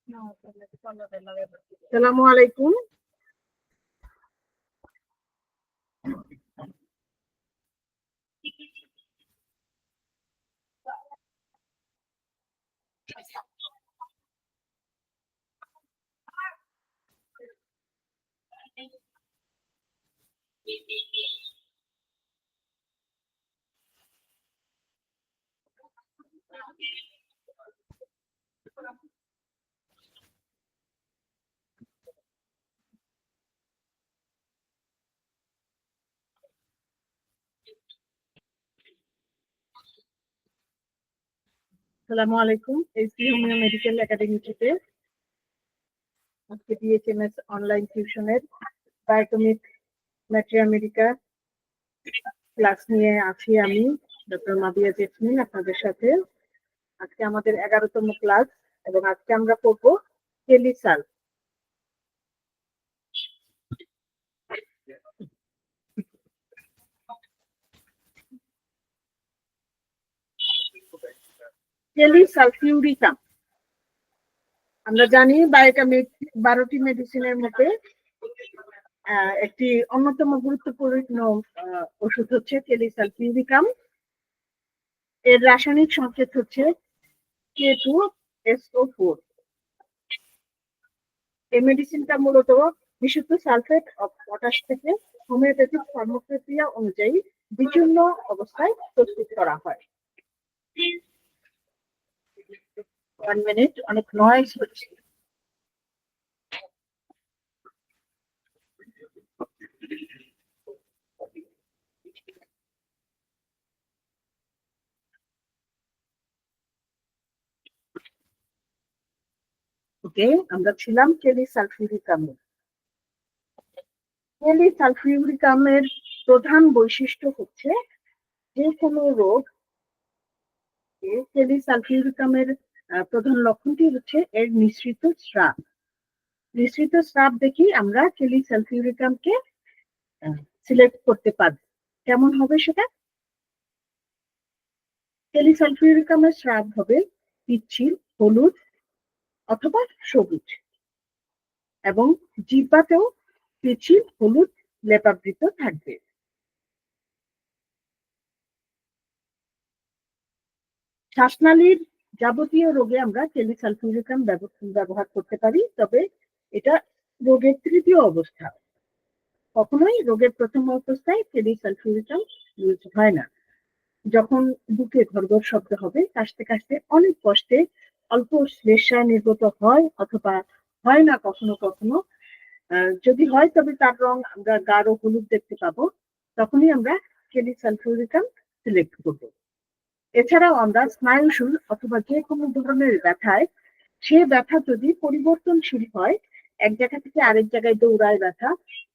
আসসালামু আলাইকুম। আসসালামু আলাইকুম। এসপি হোমিও মেডিকেল একাডেমি থেকে আজকে ডিএচএমএস অনলাইন টিউশনের বায়োকেমিক ম্যাট্রিয়া মেডিকা ক্লাস নিয়ে আছি আমি, ডক্টর মাবিয়া জেসমিন, আপনাদের সাথে। আজকে আমাদের 11তম ক্লাস এবং আজকে আমরা পড়বো টেলিসাল। টেলিসালফিউরিকাম আমরা জানি বায়োকেমিক 12টি মেডিসিনের মধ্যে একটি অন্যতম গুরুত্বপূর্ণ ওষুধ হচ্ছে টেলিসালফিউরিকাম। এর রাসায়নিক সংকেত হচ্ছে K2SO4। এই মেডিসিনটা মূলত বিশুদ্ধ সালফেট অফ পটাশ থেকে হোমিওপ্যাথিক কর্মপ্রক্রিয়া অনুযায়ী বিচ্ছিন্ন অবস্থায় প্রস্তুত করা হয়। 1 মিনিট, অনেক নয়েজ হচ্ছে। ওকে, আমরা ছিলাম টেলিসালফিউরিকামে। টেলিসালফিউরিকামের প্রধান বৈশিষ্ট্য হচ্ছে যে কোনো রোগ, টেলিসালফিউরিকামের প্রধান লক্ষণটি হচ্ছে এর মিশ্রিত স্রাব। মিশ্রিত স্রাব দেখি আমরা টেলিসালফিউরিকামকে সিলেক্ট করতে পারব। কেমন হবে সেটা? টেলিসালফিউরিকামের স্রাব হবে পিচ্ছিল, হলুদ অথবা সবুজ, এবং জিহ্বাতেও পিচ্ছিল হলুদ লেপাবৃত থাকবে। শ্বাসনালীর যাবতীয় রোগে আমরা টেলিসালফিউরিকাম ব্যবহার করতে পারি, তবে এটা রোগের তৃতীয় অবস্থা। কখনোই রোগের প্রথম অবস্থায় টেলিসালফিউরিকাম ইউজ হয় না। যখন বুকে ঘড়ঘড় শব্দ হবে, কাশতে কাশতে অনেক কষ্টে অল্প শ্লেষ্মা নির্গত হয় অথবা হয় না কখনো কখনো, যদি হয় তবে তার রং আমরা গাঢ় হলুদ দেখতে পাবো, তখনই আমরা টেলিসালফিউরিকাম সিলেক্ট করব। এছাড়াও আমরা স্নায়ুশূল অথবা যে কোনো ধরনের ব্যথায়, সে ব্যথা যদি পরিবর্তনশীল হয়, এক জায়গা থেকে আরেক জায়গায় দৌড়ায় ব্যথা,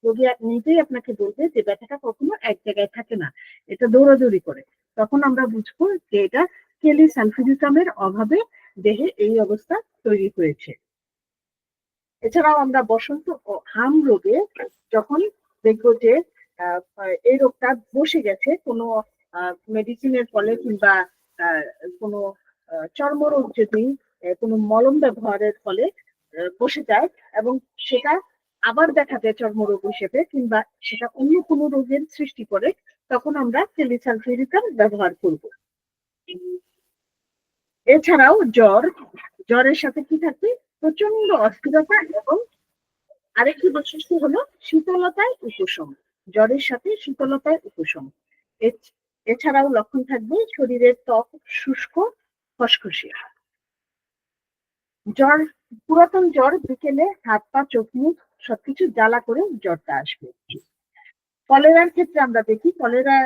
রোগী নিজেই আপনাকে বলবে যে ব্যথাটা কখনো এক জায়গায় থাকে না, এটা দৌড়াদৌড়ি করে, তখন আমরা বুঝবো যে এটা টেলিসালফিউরিকামের অভাবে দেহে এই অবস্থা তৈরি হয়েছে। এছাড়াও আমরা বসন্ত ও হাম রোগে যখন দেখবো যে এই রোগটা বসে গেছে কোনো মেডিসিনের ফলে কিংবা কোনো চর্মরোগ যদি কোনো মলম ব্যবহারের ফলে বসে যায় এবং সেটা আবার দেখা যায় চর্মরোগ হিসেবে, কিংবা সেটা অন্য কোনো রোগের সৃষ্টি করে, তখন আমরা টেলিসালফিউরিকাম ব্যবহার করব। এছাড়াও জ্বরের সাথে কি থাকবে? প্রচন্ড অস্থিরতা এবং আরেকটি বৈশিষ্ট্য হলো শীতলতায় উপশম। জ্বরের সাথে শীতলতায় উপশম। এছাড়াও লক্ষণ থাকবে শরীরের ত্বক শুষ্ক, খসখসে। পুরাতন জ্বর বিকেলে হাত পা চোখ মুখ সবকিছু জ্বালা করে জ্বরটা আসবে। কলেরার ক্ষেত্রে আমরা দেখি, কলেরা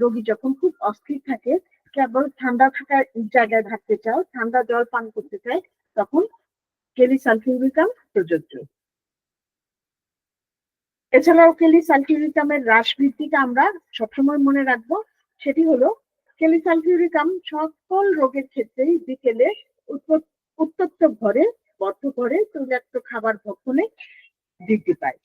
রোগী যখন খুব অস্থির থাকে, কেবল ঠান্ডা থাকার জায়গায় থাকতে চাও, ঠান্ডা জল পান করতে চায়, তখন টেলিসালফিউরিকাম প্রযোজ্য। এছাড়াও টেলিসালফিউরিকামের হ্রাস বৃদ্ধিটা আমরা সবসময় মনে রাখবো, সেটি হলো টেলিসালফিউরিকাম সকল রোগের ক্ষেত্রেই বিকেলে উত্তপ্ত ঘরে, বদ্ধ ঘরে তৈলাক্ত খাবার ভক্ষণে বৃদ্ধি পায়।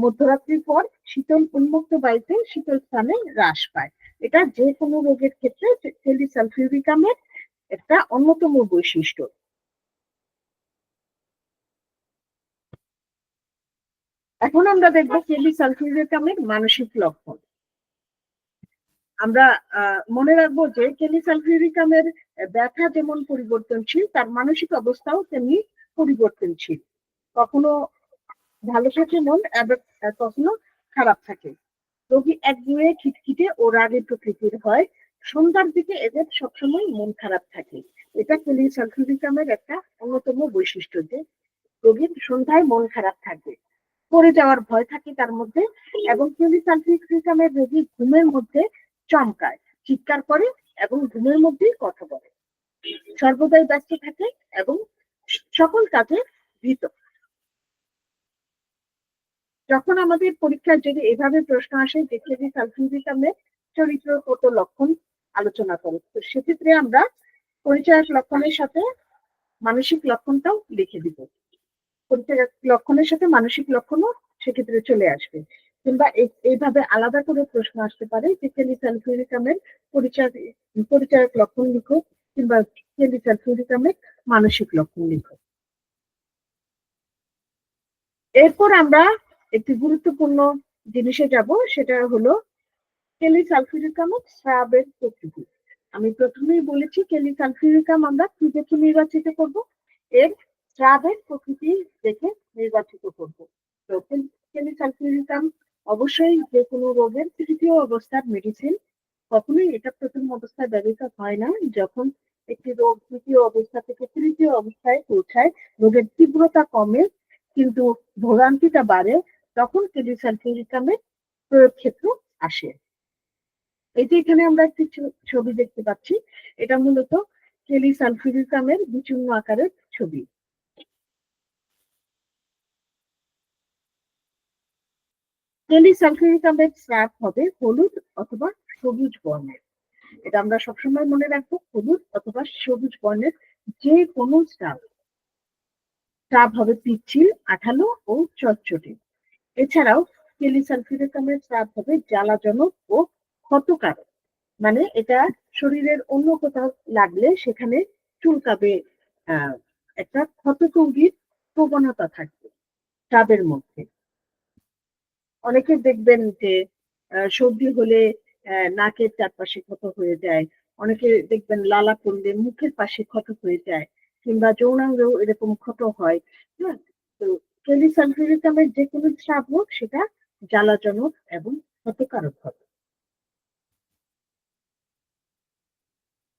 মধ্যরাত্রির পর শীতল উন্মুক্ত বায়ুতে শীতল স্থানে হ্রাস পায়। এটা যে কোনো রোগের ক্ষেত্রে টেলিসালফিউরিকামের একটা অন্যতম বৈশিষ্ট্য। এখন আমরা দেখবো কেলিসালফিউরিকামের মানসিক লক্ষণ। আমরা মনে রাখবো যে কেলিসালফিউরিকামের ব্যথা যেমন পরিবর্তনশীল, তার মানসিক অবস্থাও তেমনি পরিবর্তনশীল। কখনো ভালো থাকে মন, আবার কখনো খারাপ থাকে। রোগী একগুঁয়ে, খিটখিটে ও রাগী প্রকৃতির হয়। সন্ধ্যার দিকে এদের সবসময় মন খারাপ থাকে। এটা কেলিসালফিউরিকামের একটা অন্যতম বৈশিষ্ট্য, যে রোগীর সন্ধ্যায় মন খারাপ থাকবে, পড়ে যাওয়ার ভয় থাকে তার মধ্যে। এবং কেলিসালফিউরিকামের রোগী ঘুমের মধ্যে চমকায়, চিৎকার করে এবং ঘুমের মধ্যেই কথা বলে, সর্বদাই ব্যস্ত থাকে এবং সকল কাজে ভীত। যখন আমাদের পরীক্ষায় যদি এভাবে প্রশ্ন আসে যে কেলিসালফিউরিকামের চরিত্রগত লক্ষণ আলোচনা করে, তো সেক্ষেত্রে আমরা পরিচয়ক লক্ষণের সাথে মানসিক লক্ষণটাও লিখে দিব। পরিচয়ক লক্ষণের সাথে মানসিক লক্ষণও সেক্ষেত্রে চলে আসবে। কিংবা এইভাবে আলাদা করে প্রশ্ন আসতে পারে যে কেলিসালফিউরিকামের পরিচয়ক লক্ষণ লিখো, কিংবা কেলিসালফিউরিকামের মানসিক লক্ষণ লিখো। এরপর আমরা একটি গুরুত্বপূর্ণ জিনিসে যাব, সেটা হলো কেলিসালফিউরিকামের স্রাবের প্রকৃতি। আমি প্রথমেই বলেছি কেলিসালফিউরিকাম আমরা কি দেখে নির্বাচিত করব, এর স্রাবের প্রকৃতি দেখে নির্বাচিত করব। তো কেলিসালফিউরিকাম অবশ্যই যে কোনো রোগের তৃতীয় অবস্থার মেডিসিন। কখনোই এটা প্রথম অবস্থায় ব্যবহৃত হয় না। যখন একটি রোগ দ্বিতীয় অবস্থা থেকে তৃতীয় অবস্থায় পৌঁছায়, রোগের তীব্রতা কমে কিন্তু ভোগান্তিটা বাড়ে, তখন কেলিসালফিউরিকামের প্রয়োগ ক্ষেত্র আসে। এই যে এখানে আমরা একটি ছবি দেখতে পাচ্ছি, এটা মূলত কেলিসালফিউরিকামের বিচূর্ণ আকারের ছবি। কেলিসালফিউরিকামের স্রাব হবে হলুদ অথবা সবুজ বর্ণের। এটা আমরা সবসময় মনে রাখবো, হলুদ অথবা সবুজ বর্ণের যে কোনো স্রাব হবে পিচ্ছিল, আঠালো ও চটচটে। এছাড়াও কেলিসালফিউরিকামের স্রাব হবে জ্বালাজনক ও ক্ষতকারক। মানে এটা শরীরের অন্য কোথাও লাগলে সেখানে চুলকাবে, একটা ক্ষত তৈরির প্রবণতা থাকবে স্রাবের মধ্যে। অনেকে দেখবেন যে সর্দি হলে নাকের চারপাশে ক্ষত হয়ে যায়, অনেকে দেখবেন লালা পড়লে মুখের পাশে ক্ষত হয়ে যায়, কিংবা যৌনাঙ্গেও এরকম ক্ষত হয়। হ্যাঁ, তো কেলিসালফিউরিকামের যে কোনো স্রাব হোক, সেটা জ্বালাজনক এবং ক্ষতকারক হবে।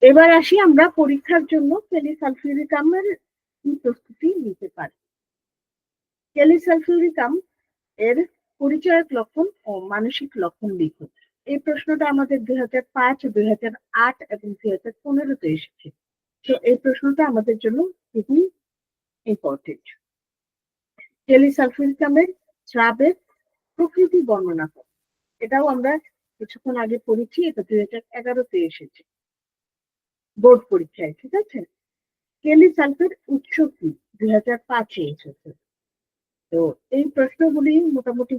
এবার আসি আমরা পরীক্ষার জন্য কেলিসালফিউরিকামের কি প্রস্তুতি নিতে পারি। কেলিসালফিউরিকাম এর পরিচয়ক লক্ষণ ও মানসিক লক্ষণ লিখুন। এই প্রশ্নটা আমাদের 2005, 2008 এবং 2015-তে এসেছে। তো এই প্রশ্নটা আমাদের জন্য খুবই ইম্পর্টেন্ট। কেলিসালফিউরিকামের স্রাবের প্রকৃতি বর্ণনা করো। এটাও আমরা কিছুক্ষণ আগে পড়েছি, এটা 2011-তে এসেছে বোর্ড পরীক্ষায়, ঠিক আছে। কেলিসালফের উৎস কি, 2005-এ এসেছে। তো এই প্রশ্নগুলি মোটামুটি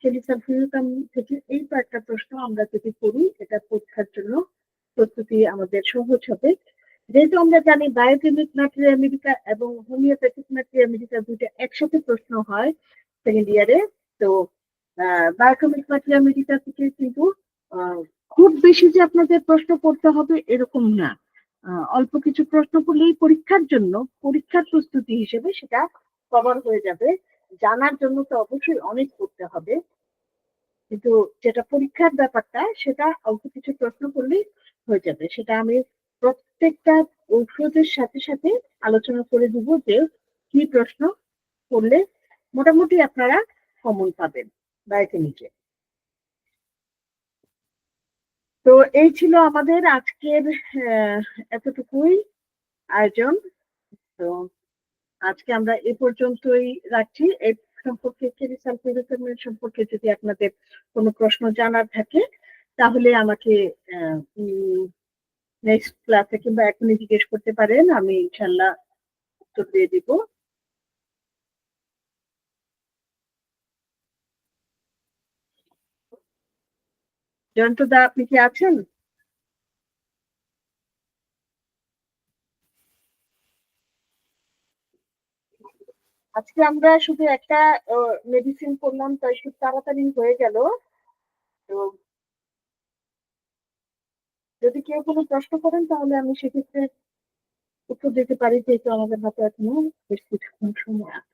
কেলিসালফিউরিকাম থেকে এই কয়েকটা প্রশ্ন আমরা যদি করি, এটা পরীক্ষার জন্য প্রস্তুতি আমাদের সহজ হবে। যেহেতু আমরা জানি বায়োকেমিক ম্যাটেরিয়া মেডিকা এবং হোমিওপ্যাথিক ম্যাটেরিয়া মেডিকা দুইটা একসাথে প্রশ্ন হয় সেকেন্ড ইয়ারে। তো বায়োকেমিক ম্যাটেরিয়া মেডিকা থেকে কিন্তু খুব বেশি যে আপনাদের প্রশ্ন করতে হবে এরকম না। অল্প কিছু প্রশ্ন করলেই পরীক্ষার জন্য, পরীক্ষার প্রস্তুতি হিসেবে সেটা কভার হয়ে যাবে। জানার জন্য তো অবশ্যই অনেক করতে হবে, কিন্তু যেটা পরীক্ষার ব্যাপারটা, সেটা অল্প কিছু প্রশ্ন করলেই হয়ে যাবে। সেটা আমি প্রত্যেকটা ঔষধের সাথে সাথে আলোচনা করে দিব যে কি প্রশ্ন করলে মোটামুটি আপনারা কমন পাবেন বায়োকেমিকে। তো এই ছিল আমাদের আজকের এতটুকুই আয়োজন। তো আজকে আমরা এ পর্যন্তই রাখছি। এই সম্পর্কে, কেলিসালফিউরিকামের সম্পর্কে যদি আপনাদের কোনো প্রশ্ন জানার থাকে, তাহলে আমাকে নেক্সট ক্লাসে কিংবা এখনই জিজ্ঞেস করতে পারেন, আমি ইনশাল্লাহ উত্তর দিয়ে দিব। জয়ন্তদা, আপনি কি আছেন? আজকে আমরা শুধু একটা মেডিসিন করলাম, তাই খুব তাড়াতাড়ি হয়ে গেল। তো যদি কেউ কোনো প্রশ্ন করেন তাহলে আমি সেক্ষেত্রে উত্তর দিতে পারি, যেহেতু আমাদের হাতে এখনো বেশ কিছুক্ষণ সময় আছে।